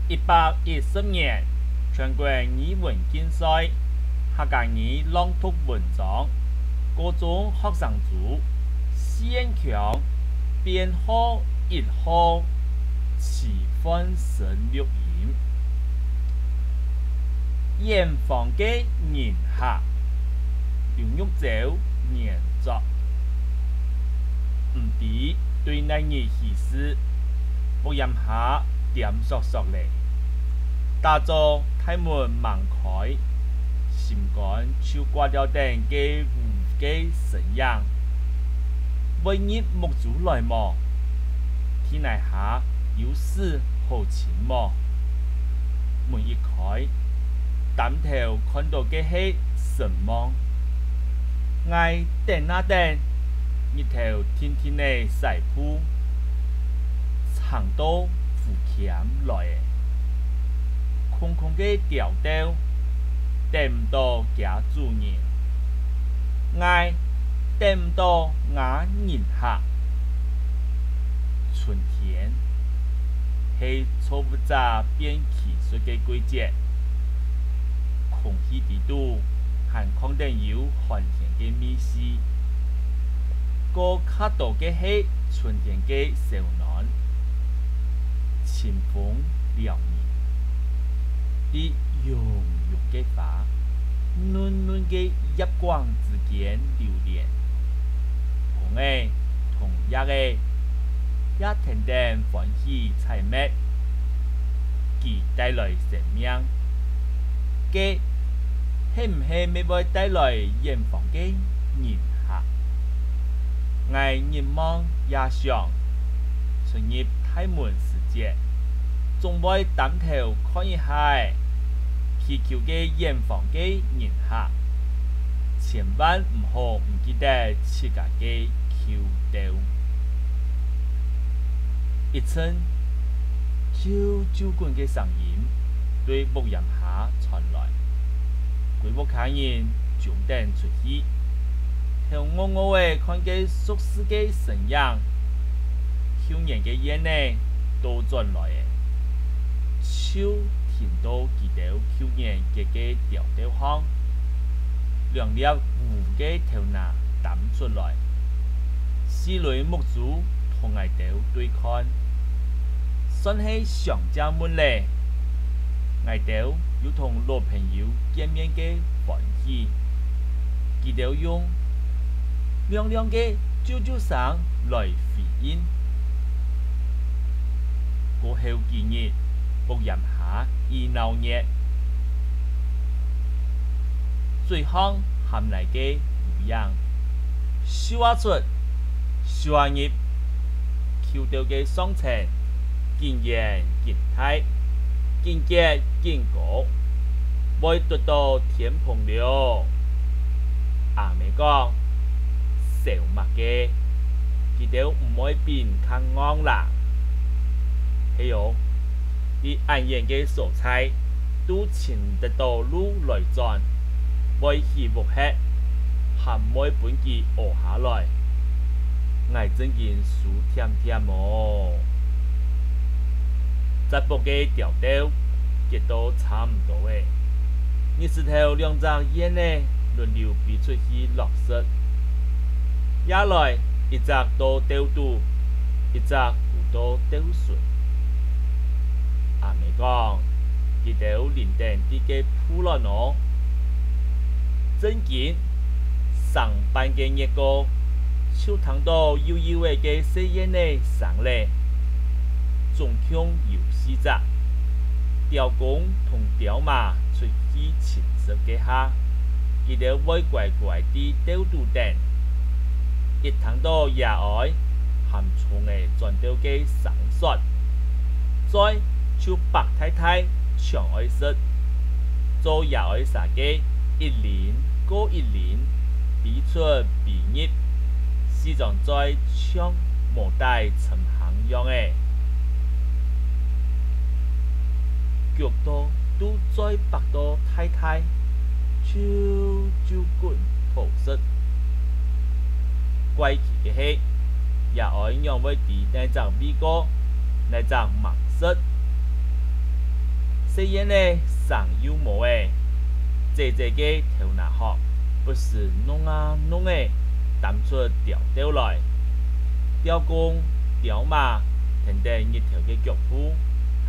110全国语文竞赛客家语朗读文章，高中学生组谢强编号1号齐欢声录音，严防嘅人客刘玉洲研作，唔知对那日喜事，不饮下点索索嚟，打造太门盲开，心肝就挂掉等嘅无嘅神样，为日木主来么？天内下有事好钱么？门一开，担头看到嘅系神么？挨等啊等，日头天天的晒铺，长到扶钳来的，空空嘅吊吊，等唔到家主人，挨等唔到雅人客。春天系错不杂变气水嘅季节，空气地度含康定有寒天嘅味思，个较多嘅系春天嘅小暖，清风凉意，啲融融嘅花，嫩嫩嘅日光之间流连，红诶，同日诶。也停定欢喜采蜜，其带来生命，嘅系唔系咪会带来远方嘅人客？挨人望也想，进入太门世界，总会担头看一下祈求嘅远方嘅人客，千万唔好唔记得自家嘅求道。一阵啾滚嘅声音对木檐下传来，鬼木客人上灯出去，向我嘅看见熟悉嘅身影，去年嘅烟呢都转来嘅，手听到记到去年嘅调调响，两粒乌嘅头拿弹出来，四类木主同挨到对看。算系上家门咧，挨到有同老朋友见面嘅欢喜，记得用亮亮嘅啾啾声来回应。过后几日，木檐下热闹热，最后含来嘅模样，说出说入，求到嘅双层。见言见态，见结见果，未得到天蓬了。阿妹讲，小物嘅，佢哋唔可以變較啱啦。還有，啲暗言嘅素材都前得到路來轉，為起木吃，含每本記學下來，捱真件數甜甜麼？在部嘅調調，亦都差唔多嘅。日時頭兩隻煙呢，輪流飛出去落實。也來一隻到釣肚，一隻古到釣水。阿妹講，佢哋連定啲嘅鋪落攞，真見上班嘅日個，就聽到悠悠嘅聲音呢上嚟。總共有4隻，雕公同雕馬出去尋食嘅下，佢哋會乖乖地釣肚等，一聽到野外含蟲嘅轉到嘅聲說，再就白太太長愛食，做野外殺嘅一年過一年，比出比入，時常在唱無帶尋行樣嘅。腳多都再白多太太，就管葡式。怪奇嘅係，也愛讓位啲那隻美國，那隻盲色，虽然呢上有毛诶，这个头脑壳不是弄啊弄诶，弹出条来，雕工雕马，等等一条嘅脚步，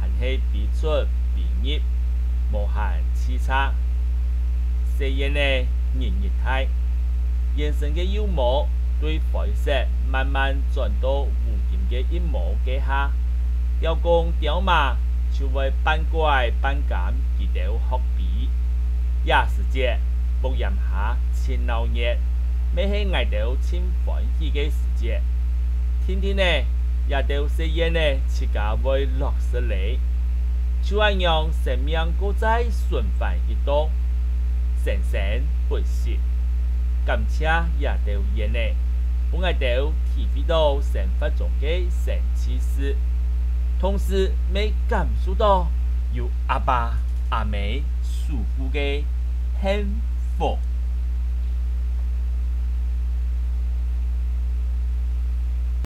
还是比出比入，无限刺差。虽然呢日态，延伸嘅羽毛对灰色慢慢转到无形嘅一毛嘅下，雕工雕马就会半怪半减几条学比，也是节木檐下千闹热，每系挨到千欢喜嘅时节。天天呢也到虽然呢自家会落实嚟，就系让生命过在顺繁一道，生生不息。感谢也到演呢，本爱到体会到生活中嘅神奇事，同时未感受到有阿爸阿妹舒服嘅幸福。